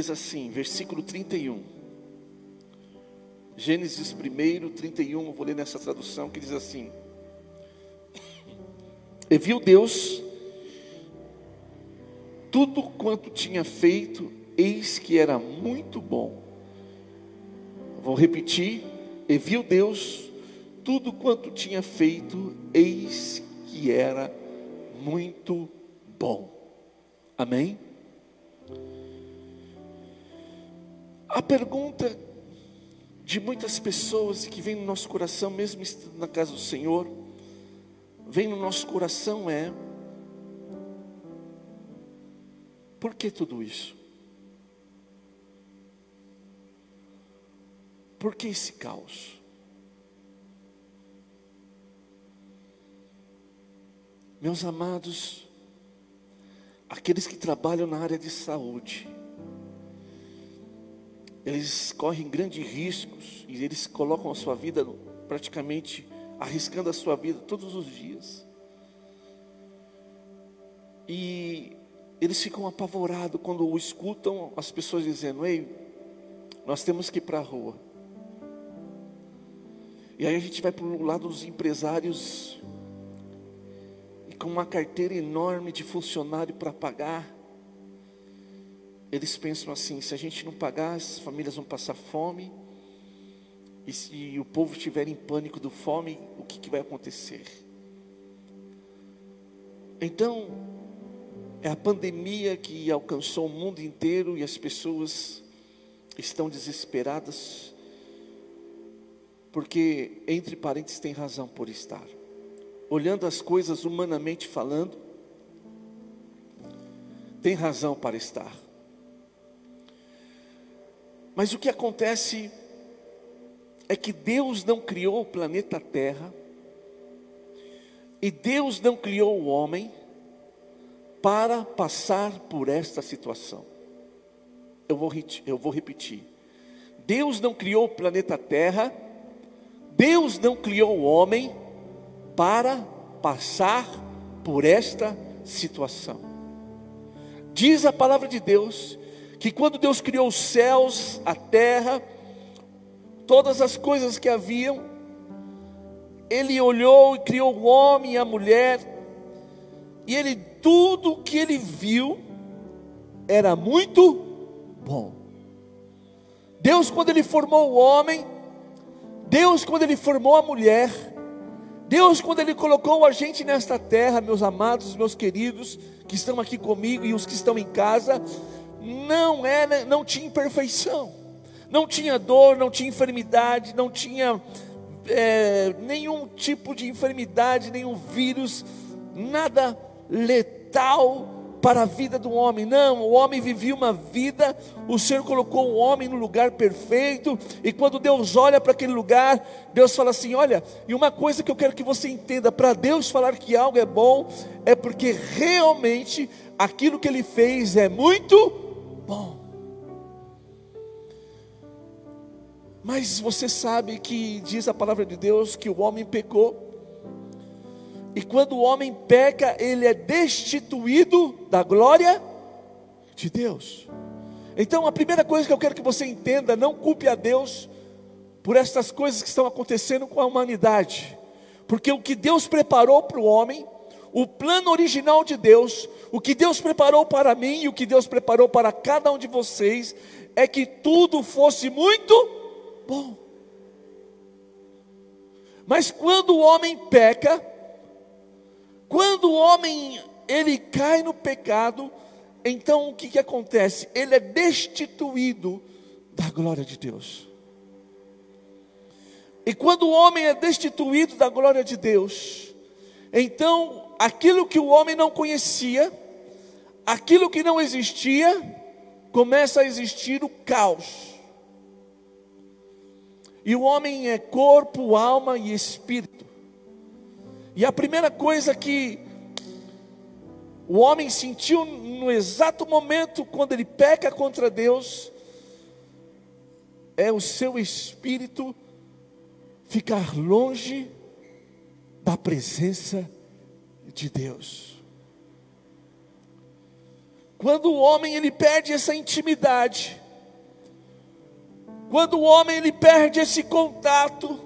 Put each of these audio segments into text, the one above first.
diz assim, versículo 31. Gênesis 1, 31, eu vou ler nessa tradução que diz assim: E viu Deus tudo quanto tinha feito, eis que era muito bom. Vou repetir: e viu Deus tudo quanto tinha feito, eis que era muito bom. Amém? A pergunta de muitas pessoas que vem no nosso coração, mesmo estando na casa do Senhor, vem no nosso coração é: por que tudo isso? Por que esse caos? Meus amados, aqueles que trabalham na área de saúde, eles correm grandes riscos e eles colocam a sua vida praticamente arriscando a sua vida todos os dias. E eles ficam apavorados quando escutam as pessoas dizendo: ei, nós temos que ir para a rua. E aí a gente vai para o lado dos empresários, e com uma carteira enorme de funcionário para pagar, eles pensam assim: se a gente não pagar, as famílias vão passar fome, e se o povo estiver em pânico do fome, o que vai acontecer? Então, é a pandemia que alcançou o mundo inteiro e as pessoas estão desesperadas, porque, entre parênteses, tem razão por estar. Olhando as coisas humanamente falando, tem razão para estar. Mas o que acontece é que Deus não criou o planeta Terra, e Deus não criou o homem para passar por esta situação. Eu vou repetir. Deus não criou o planeta Terra, Deus não criou o homem para passar por esta situação. Diz a palavra de Deus que quando Deus criou os céus, a terra, todas as coisas que haviam, Ele olhou e criou o homem e a mulher, e tudo que Ele viu era muito bom. Deus, quando Ele formou o homem, Deus, quando Ele formou a mulher, Deus, quando Ele colocou a gente nesta terra, meus amados, meus queridos, que estão aqui comigo e os que estão em casa, não tinha imperfeição, não tinha dor, não tinha enfermidade, não tinha nenhum tipo de enfermidade, nenhum vírus, nada letal para a vida do homem. Não, o homem vivia uma vida, o Senhor colocou o homem no lugar perfeito, e quando Deus olha para aquele lugar, Deus fala assim: olha, e uma coisa que eu quero que você entenda, para Deus falar que algo é bom, é porque realmente aquilo que Ele fez é muito bom. Mas você sabe que diz a palavra de Deus que o homem pecou, e quando o homem peca, ele é destituído da glória de Deus. Então a primeira coisa que eu quero que você entenda: não culpe a Deus por estas coisas que estão acontecendo com a humanidade, porque o que Deus preparou para o homem, o plano original de Deus, o que Deus preparou para mim e o que Deus preparou para cada um de vocês, é que tudo fosse muito bom. Mas quando o homem peca, quando o homem ele cai no pecado, então o que acontece? Ele é destituído da glória de Deus. E quando o homem é destituído da glória de Deus, então aquilo que o homem não conhecia, aquilo que não existia, começa a existir o caos. E o homem é corpo, alma e espírito. E a primeira coisa que o homem sentiu no exato momento quando ele peca contra Deus, é o seu espírito ficar longe da presença de Deus. Quando o homem ele perde essa intimidade, quando o homem ele perde esse contato,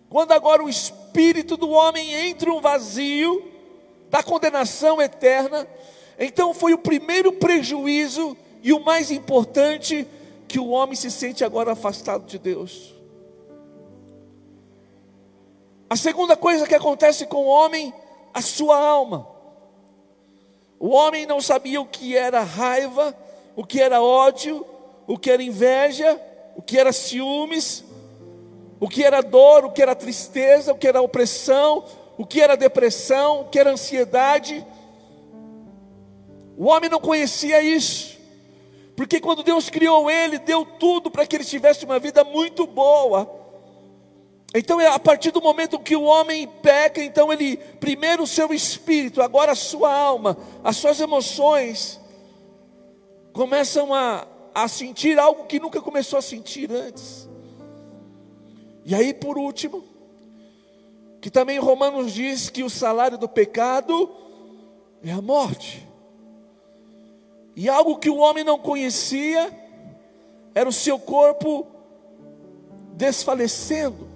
quando agora o espírito do homem entra um vazio da condenação eterna, então foi o primeiro prejuízo e o mais importante, que o homem se sente agora afastado de Deus. A segunda coisa que acontece com o homem, a sua alma. O homem não sabia o que era raiva, o que era ódio, o que era inveja, o que era ciúmes, o que era dor, o que era tristeza, o que era opressão, o que era depressão, o que era ansiedade. O homem não conhecia isso, porque quando Deus criou ele, deu tudo para que ele tivesse uma vida muito boa. Então a partir do momento que o homem peca, então ele, primeiro o seu espírito, agora a sua alma, as suas emoções, começam a sentir algo que nunca começou a sentir antes. E aí por último, que também Romanos diz que o salário do pecado é a morte. E algo que o homem não conhecia, era o seu corpo desfalecendo.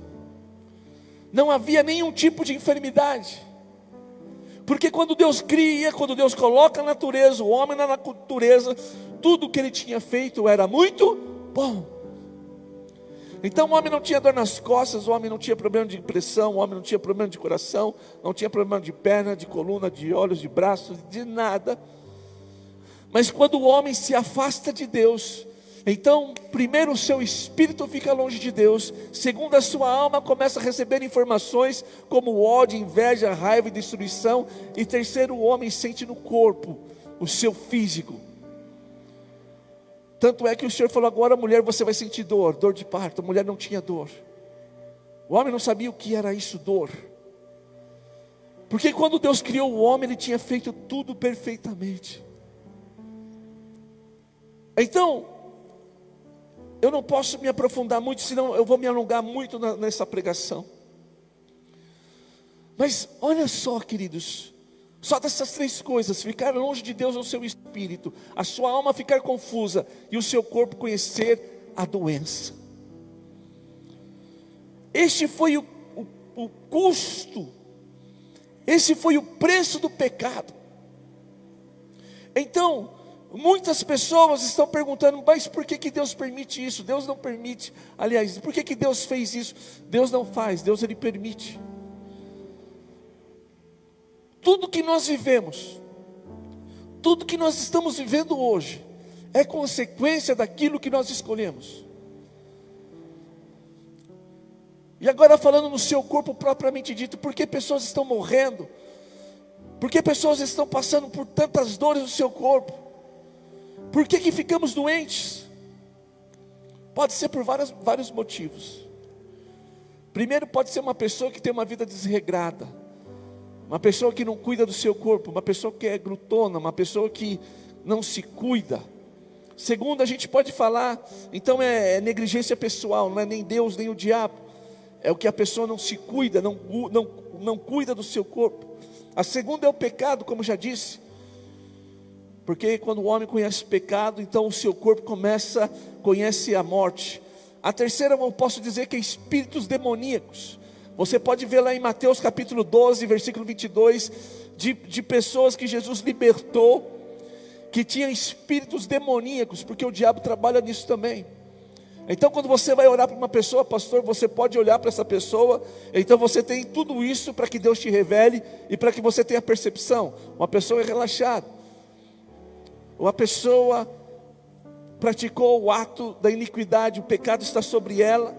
Não havia nenhum tipo de enfermidade. Porque quando Deus cria, quando Deus coloca a natureza, o homem na natureza, tudo que ele tinha feito era muito bom. Então o homem não tinha dor nas costas, o homem não tinha problema de pressão, o homem não tinha problema de coração, não tinha problema de perna, de coluna, de olhos, de braços, de nada. Mas quando o homem se afasta de Deus, então, primeiro o seu espírito fica longe de Deus. Segundo, a sua alma começa a receber informações como ódio, inveja, raiva e destruição. E terceiro, o homem sente no corpo, o seu físico. Tanto é que o Senhor falou, agora mulher você vai sentir dor, dor de parto. A mulher não tinha dor. O homem não sabia o que era isso, dor. Porque quando Deus criou o homem, Ele tinha feito tudo perfeitamente. Então, eu não posso me aprofundar muito, senão eu vou me alongar muito nessa pregação. Mas olha só, queridos, só dessas três coisas: ficar longe de Deus no seu espírito, a sua alma ficar confusa e o seu corpo conhecer a doença. Este foi o custo, esse foi o preço do pecado. Então, muitas pessoas estão perguntando, mas por que Deus permite isso? Deus não permite. Aliás, por que Deus fez isso? Deus não faz, Deus Ele permite. Tudo que nós vivemos, tudo que nós estamos vivendo hoje, é consequência daquilo que nós escolhemos. E agora falando no seu corpo propriamente dito, por que pessoas estão morrendo? Por que pessoas estão passando por tantas dores no seu corpo? Por que ficamos doentes? Pode ser por vários motivos. Primeiro, pode ser uma pessoa que tem uma vida desregrada, uma pessoa que não cuida do seu corpo, uma pessoa que é glutona, uma pessoa que não se cuida. Segundo, a gente pode falar, então é negligência pessoal, não é nem Deus nem o diabo, é o que a pessoa não se cuida, não cuida do seu corpo. A segunda é o pecado, como já disse. Porque quando o homem conhece o pecado, então o seu corpo conhece a morte. A terceira eu posso dizer que é espíritos demoníacos. Você pode ver lá em Mateus capítulo 12, versículo 22, de pessoas que Jesus libertou, que tinham espíritos demoníacos, porque o diabo trabalha nisso também. Então quando você vai orar para uma pessoa, pastor, você pode olhar para essa pessoa, então você tem tudo isso para que Deus te revele, e para que você tenha percepção. Uma pessoa é relaxada, uma pessoa praticou o ato da iniquidade, o pecado está sobre ela,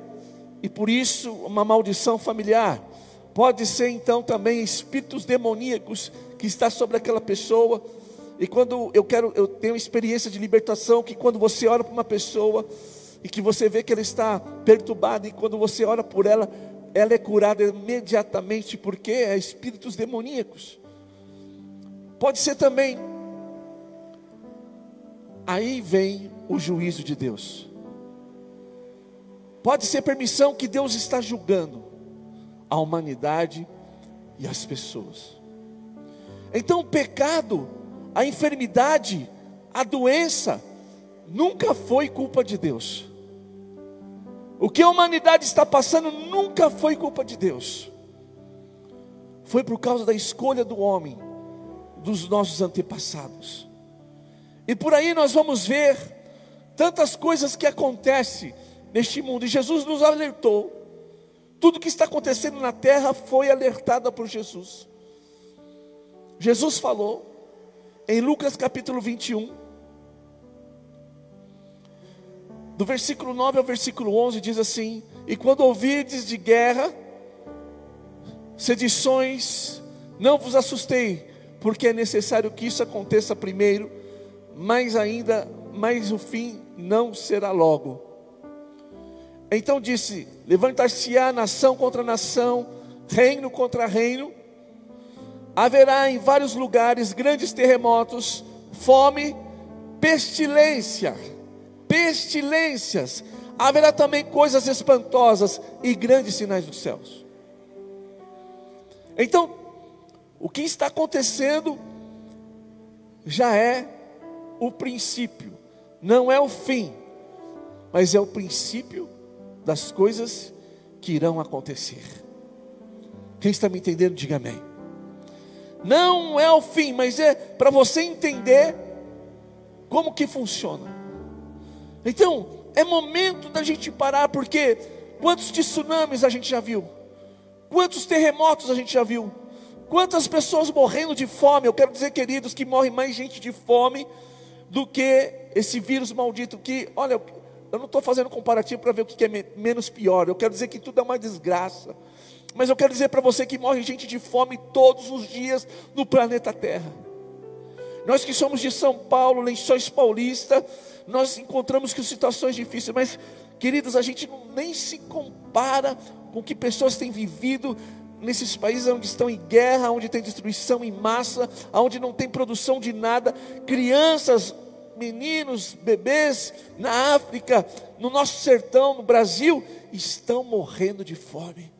e por isso uma maldição familiar. Pode ser então também espíritos demoníacos que está sobre aquela pessoa. E quando eu tenho experiência de libertação, que quando você ora para uma pessoa e que você vê que ela está perturbada, e quando você ora por ela, ela é curada imediatamente, porque é espíritos demoníacos. Pode ser também, aí vem o juízo de Deus. Pode ser permissão que Deus está julgando a humanidade e as pessoas. Então o pecado, a enfermidade, a doença, nunca foi culpa de Deus. O que a humanidade está passando nunca foi culpa de Deus. Foi por causa da escolha do homem, dos nossos antepassados. E por aí nós vamos ver tantas coisas que acontecem neste mundo. E Jesus nos alertou. Tudo que está acontecendo na terra foi alertado por Jesus. Jesus falou em Lucas capítulo 21, do versículo 9 ao versículo 11, diz assim: e quando ouvirdes de guerra, sedições, não vos assustei, porque é necessário que isso aconteça primeiro, mas o fim não será logo. Então disse: levantar-se-á nação contra nação, reino contra reino, haverá em vários lugares grandes terremotos, fome, pestilências, haverá também coisas espantosas e grandes sinais dos céus. Então, o que está acontecendo já é o princípio, não é o fim, mas é o princípio das coisas que irão acontecer. Quem está me entendendo, diga amém. Não é o fim, mas é para você entender como que funciona. Então, é momento da gente parar, porque quantos tsunamis a gente já viu? Quantos terremotos a gente já viu? Quantas pessoas morrendo de fome? Eu quero dizer, queridos, que morre mais gente de fome do que esse vírus maldito que, olha, eu não estou fazendo comparativo para ver o que é menos pior. Eu quero dizer que tudo é uma desgraça. Mas eu quero dizer para você que morre gente de fome todos os dias no planeta Terra. Nós que somos de São Paulo, Lençóis Paulista, nós encontramos com situações difíceis. Mas, queridos, a gente nem se compara com o que pessoas têm vivido nesses países onde estão em guerra, onde tem destruição em massa, onde não tem produção de nada. Crianças, meninos, bebês na África, no nosso sertão, no Brasil, estão morrendo de fome.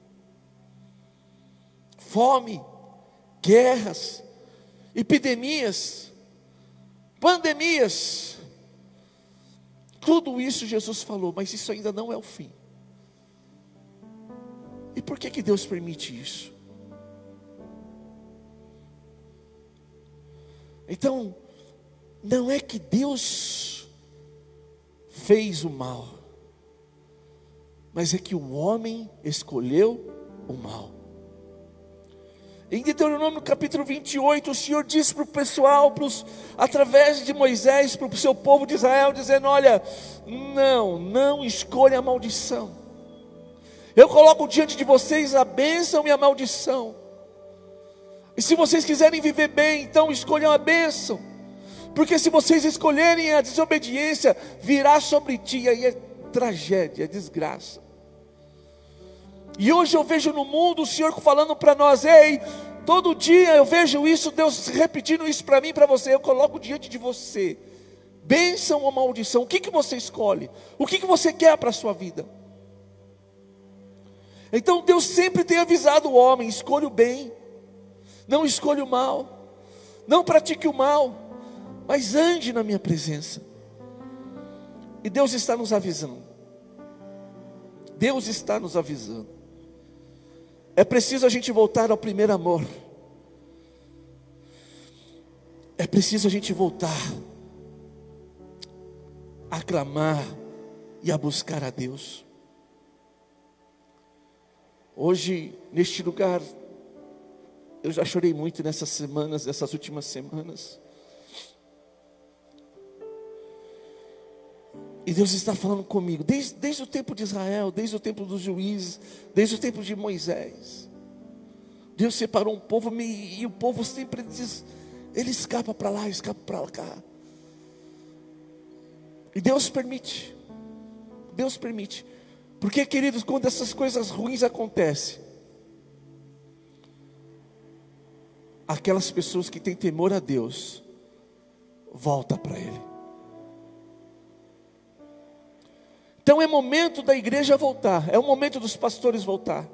Fome, guerras, epidemias, pandemias. Tudo isso Jesus falou, mas isso ainda não é o fim. E por que Deus permite isso? Então, não é que Deus fez o mal, mas é que o homem escolheu o mal. Em Deuteronômio capítulo 28, o Senhor disse para o pessoal, através de Moisés, para o seu povo de Israel, dizendo: olha, não escolha a maldição. Eu coloco diante de vocês a bênção e a maldição. E se vocês quiserem viver bem, então escolham a bênção. Porque se vocês escolherem a desobediência, virá sobre ti, e aí é tragédia, é desgraça. E hoje eu vejo no mundo o Senhor falando para nós: ei, todo dia eu vejo isso, Deus repetindo isso para mim e para você. Eu coloco diante de você bênção ou maldição. O que você escolhe? O que você quer para a sua vida? Então Deus sempre tem avisado o homem: escolha o bem, não escolha o mal, não pratique o mal, mas ande na minha presença. E Deus está nos avisando. Deus está nos avisando. É preciso a gente voltar ao primeiro amor. É preciso a gente voltar a clamar e a buscar a Deus. Hoje, neste lugar, eu já chorei muito nessas últimas semanas. E Deus está falando comigo, desde o tempo de Israel, desde o tempo dos juízes, desde o tempo de Moisés. Deus separou um povo, e o povo sempre diz, ele escapa para lá, escapa para cá. E Deus permite. Porque, queridos, quando essas coisas ruins acontecem, aquelas pessoas que têm temor a Deus, volta para Ele. Então é momento da igreja voltar, é o momento dos pastores voltar.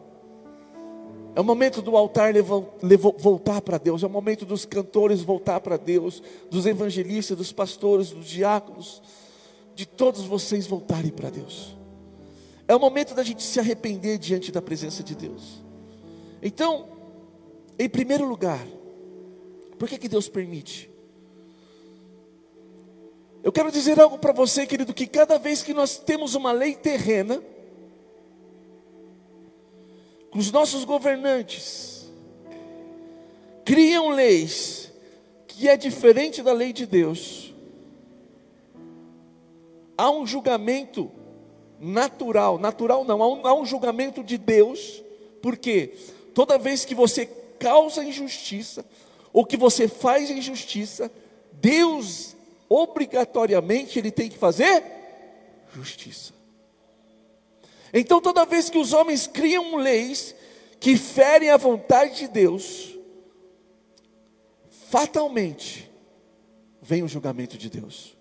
É o momento do altar voltar para Deus. É o momento dos cantores voltar para Deus, dos evangelistas, dos pastores, dos diáconos, de todos vocês voltarem para Deus. É o momento da gente se arrepender diante da presença de Deus. Então, em primeiro lugar, por que Deus permite? Eu quero dizer algo para você, querido, que cada vez que nós temos uma lei terrena, os nossos governantes criam leis que é diferente da lei de Deus, há um julgamento natural não, há um julgamento de Deus, porque toda vez que você causa injustiça, ou que você faz injustiça, Deus obrigatoriamente Ele tem que fazer justiça. Então toda vez que os homens criam leis que ferem a vontade de Deus, fatalmente vem o julgamento de Deus.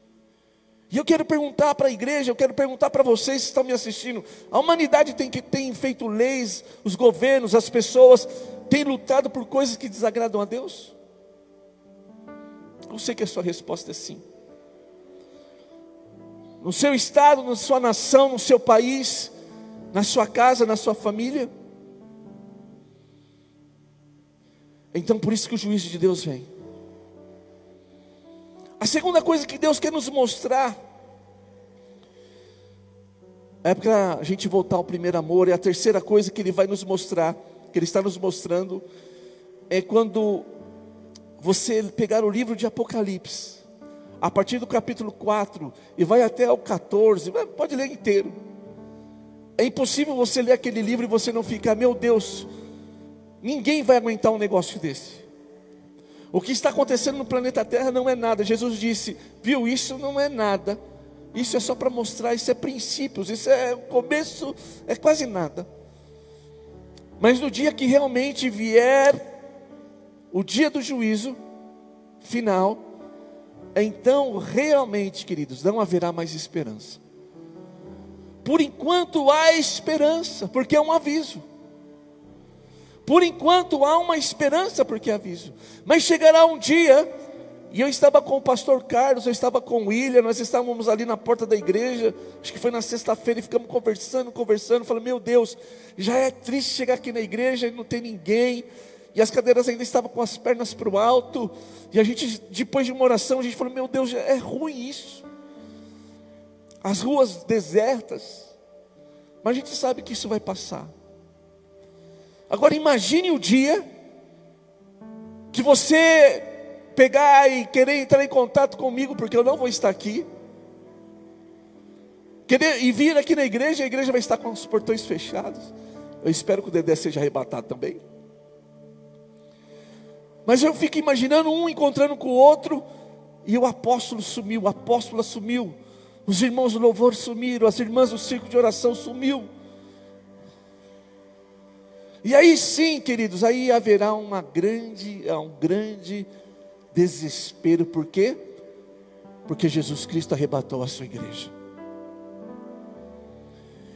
E eu quero perguntar para a igreja, eu quero perguntar para vocês que estão me assistindo: a humanidade tem feito leis, os governos, as pessoas têm lutado por coisas que desagradam a Deus? Eu sei que a sua resposta é sim. No seu estado, na sua nação, no seu país, na sua casa, na sua família. Então por isso que o juízo de Deus vem. A segunda coisa que Deus quer nos mostrar é para a gente voltar ao primeiro amor. E a terceira coisa que Ele vai nos mostrar, que Ele está nos mostrando, é quando você pegar o livro de Apocalipse, a partir do capítulo 4 e vai até o 14, pode ler inteiro. É impossível você ler aquele livro e você não ficar: meu Deus, ninguém vai aguentar um negócio desse. O que está acontecendo no planeta Terra não é nada. Jesus disse: viu, isso não é nada, isso é só para mostrar, isso é princípios, isso é o começo, é quase nada. Mas no dia que realmente vier o dia do juízo final, então realmente, queridos, não haverá mais esperança. Por enquanto há esperança, porque é um aviso. Por enquanto há uma esperança, porque é aviso. Mas chegará um dia, e eu estava com o pastor Carlos, eu estava com o William, nós estávamos ali na porta da igreja, acho que foi na sexta-feira, e ficamos conversando, falando: meu Deus, já é triste chegar aqui na igreja e não tem ninguém, e as cadeiras ainda estavam com as pernas para o alto, e a gente, depois de uma oração, a gente falou: meu Deus, é ruim isso, as ruas desertas, mas a gente sabe que isso vai passar. Agora imagine o dia que você pegar e querer entrar em contato comigo, porque eu não vou estar aqui, e vir aqui na igreja, a igreja vai estar com os portões fechados. Eu espero que o Dedé seja arrebatado também. Mas eu fico imaginando um encontrando com o outro, e o apóstolo sumiu, a apóstola sumiu, os irmãos do louvor sumiram, as irmãs do círculo de oração sumiu. E aí sim, queridos, aí haverá um grande desespero. Por quê? Porque Jesus Cristo arrebatou a sua igreja.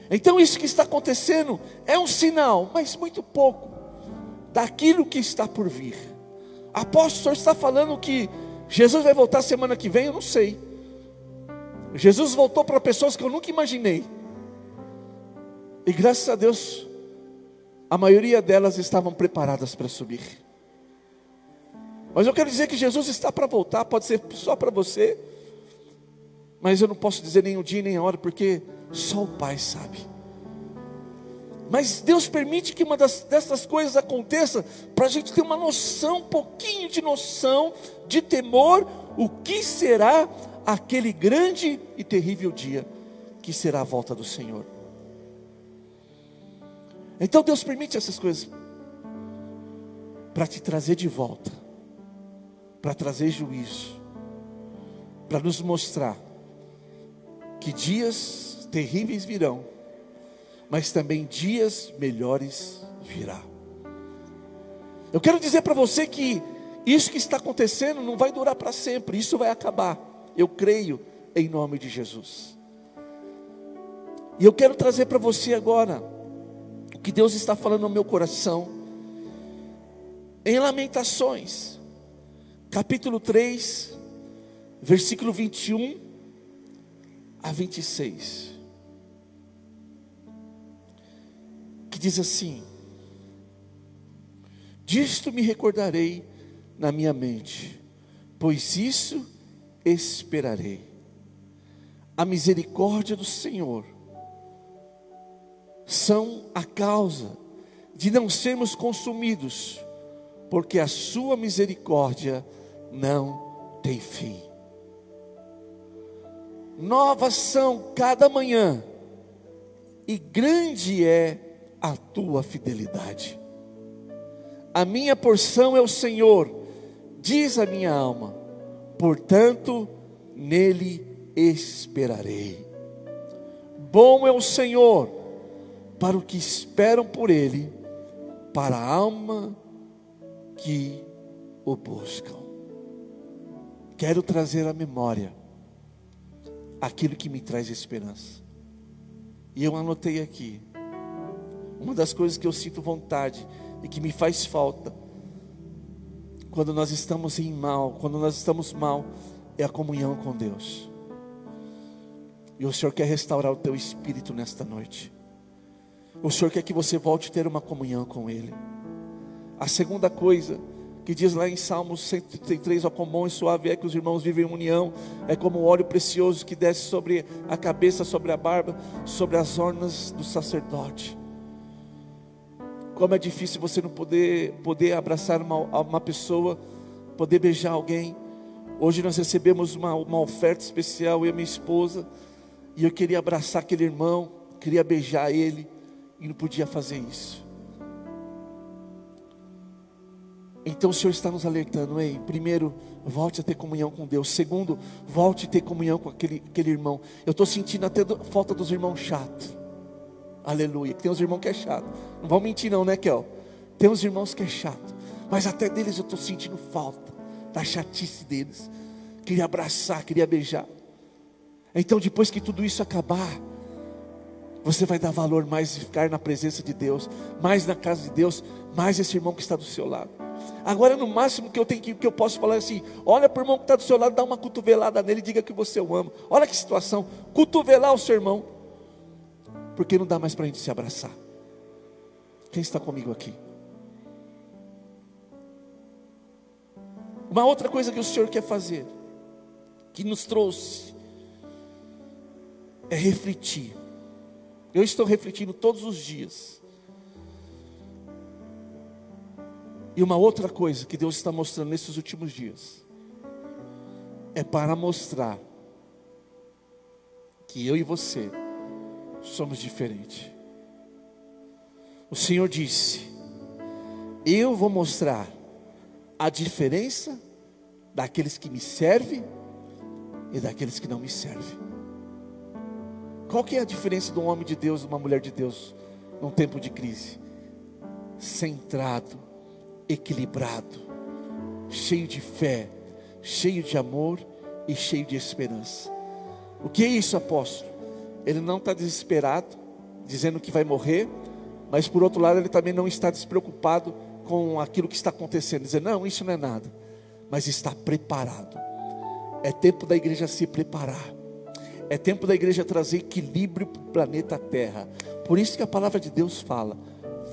Então isso que está acontecendo é um sinal, mas muito pouco, daquilo que está por vir. Apóstolo, o senhor está falando que Jesus vai voltar semana que vem? Eu não sei. Jesus voltou para pessoas que eu nunca imaginei, e graças a Deus a maioria delas estavam preparadas para subir. Mas eu quero dizer que Jesus está para voltar. Pode ser só para você, mas eu não posso dizer nem o dia nem a hora, porque só o Pai sabe. Mas Deus permite que uma dessas coisas aconteça, para a gente ter uma noção, um pouquinho de noção, de temor, o que será aquele grande e terrível dia, que será a volta do Senhor. Então Deus permite essas coisas para te trazer de volta, para trazer juízo, para nos mostrar que dias terríveis virão, mas também dias melhores virá. Eu quero dizer para você que isso que está acontecendo não vai durar para sempre, isso vai acabar. Eu creio em nome de Jesus. E eu quero trazer para você agora o que Deus está falando no meu coração, Em Lamentações, capítulo 3, versículo 21 a 26, que diz assim: disto me recordarei na minha mente, pois isso esperarei. A misericórdia do Senhor são a causa de não sermos consumidos, porque a sua misericórdia não tem fim. Novas são cada manhã, e grande é a tua fidelidade. A minha porção é o Senhor, diz a minha alma, portanto nele esperarei. Bom é o Senhor para os que esperam por ele, para a alma que o buscam. Quero trazer à memória aquilo que me traz esperança. E eu anotei aqui, uma das coisas que eu sinto vontade e que me faz falta, quando nós estamos quando nós estamos mal, é a comunhão com Deus. E o Senhor quer restaurar o teu espírito nesta noite. O Senhor quer que você volte a ter uma comunhão com Ele. A segunda coisa que diz lá em Salmos 133, ó quão bom e suave é que os irmãos vivem em união, é como o óleo precioso que desce sobre a cabeça, sobre a barba, sobre as ornas do sacerdote. Como é difícil você não poder abraçar uma pessoa, poder beijar alguém. Hoje nós recebemos uma oferta especial, eu e minha esposa, e eu queria abraçar aquele irmão, queria beijar ele, e não podia fazer isso. Então o Senhor está nos alertando: ei, primeiro, volte a ter comunhão com Deus. Segundo, volte a ter comunhão com aquele irmão. Eu estou sentindo até falta dos irmãos chatos. Aleluia, tem uns irmãos que é chato. Não vão mentir não, né, Kel? Tem uns irmãos que é chato, mas até deles eu estou sentindo falta da chatice deles. Queria abraçar, queria beijar. Então depois que tudo isso acabar, você vai dar valor mais de ficar na presença de Deus, mais na casa de Deus, mais esse irmão que está do seu lado. Agora no máximo que eu posso falar é assim: olha para o irmão que está do seu lado, dá uma cotovelada nele e diga que você o ama. Olha que situação, cotovelar o seu irmão, porque não dá mais para a gente se abraçar. Quem está comigo aqui? Uma outra coisa que o Senhor quer fazer, que nos trouxe, é refletir. Eu estou refletindo todos os dias. E uma outra coisa que Deus está mostrando nesses últimos dias, é para mostrar que eu e você somos diferentes. O Senhor disse: eu vou mostrar a diferença daqueles que me servem e daqueles que não me servem. Qual que é a diferença de um homem de Deus e uma mulher de Deus num tempo de crise? Centrado, equilibrado, cheio de fé, cheio de amor e cheio de esperança. O que é isso, apóstolo? Ele não está desesperado, dizendo que vai morrer, mas por outro lado ele também não está despreocupado com aquilo que está acontecendo, dizendo: não, isso não é nada, mas está preparado. É tempo da igreja se preparar. É tempo da igreja trazer equilíbrio para o planeta Terra. Por isso que a palavra de Deus fala: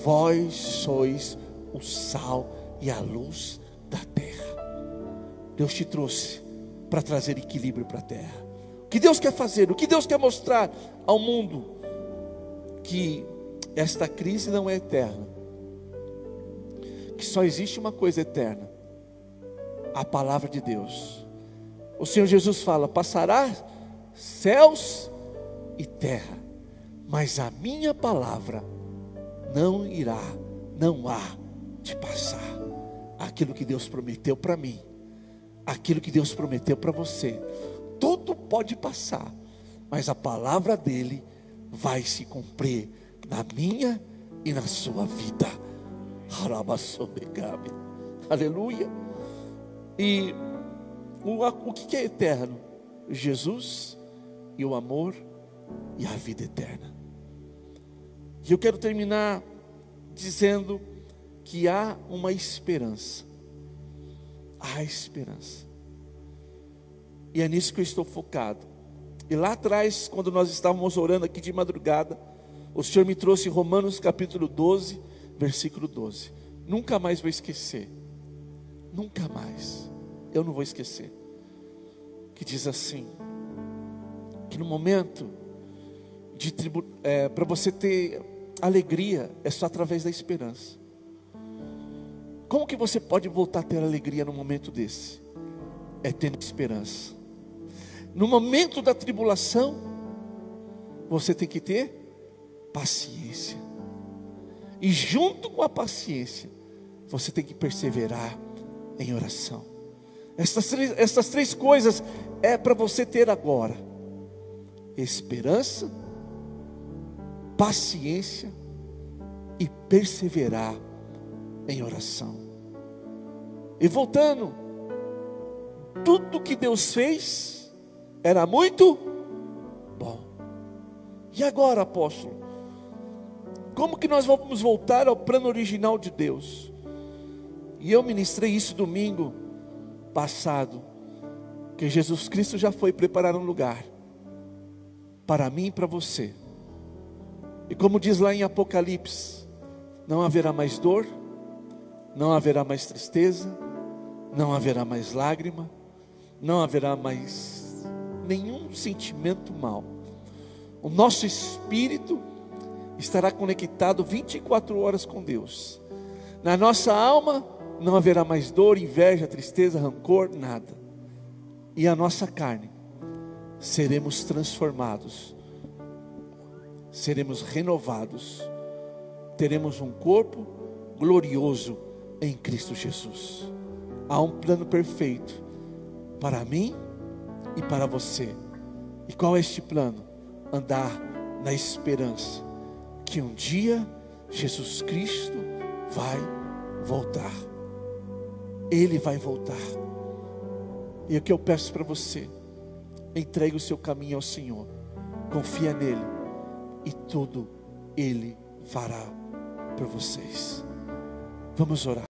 vós sois o sal e a luz da terra. Deus te trouxe para trazer equilíbrio para a terra. O que Deus quer fazer? O que Deus quer mostrar ao mundo? Que esta crise não é eterna, que só existe uma coisa eterna: a palavra de Deus. O Senhor Jesus fala: passará céus e terra, mas a minha palavra não há de passar. Aquilo que Deus prometeu para mim, aquilo que Deus prometeu para você, tudo pode passar, mas a palavra dele vai se cumprir na minha e na sua vida. Aleluia. E o que é eterno? Jesus e o amor e a vida eterna. E eu quero terminar dizendo que há uma esperança. Há esperança. E é nisso que eu estou focado. E lá atrás, quando nós estávamos orando aqui de madrugada, o Senhor me trouxe Romanos capítulo 12, versículo 12. Nunca mais vou esquecer. Nunca mais. Eu não vou esquecer. Que diz assim: que no momento para você ter alegria, é só através da esperança. Como que você pode voltar a ter alegria no momento desse? É tendo esperança. No momento da tribulação, você tem que ter paciência. E junto com a paciência, você tem que perseverar em oração. Essas três coisas é para você ter agora: esperança, paciência e perseverar em oração. E voltando, tudo que Deus fez era muito bom. E agora, apóstolo, como que nós vamos voltar ao plano original de Deus? E eu ministrei isso domingo passado, que Jesus Cristo já foi preparar um lugar para mim e para você. E como diz lá em Apocalipse, não haverá mais dor, não haverá mais tristeza, não haverá mais lágrima, não haverá mais nenhum sentimento mau. O nosso espírito estará conectado 24 horas com Deus. Na nossa alma não haverá mais dor, inveja, tristeza, rancor, nada. E a nossa carne, seremos transformados, seremos renovados, teremos um corpo glorioso em Cristo Jesus. Há um plano perfeito para mim e para você. E qual é este plano? Andar na esperança que um dia Jesus Cristo vai voltar. Ele vai voltar. E o que eu peço para você: entregue o seu caminho ao Senhor, confia nele, e tudo Ele fará por vocês. Vamos orar.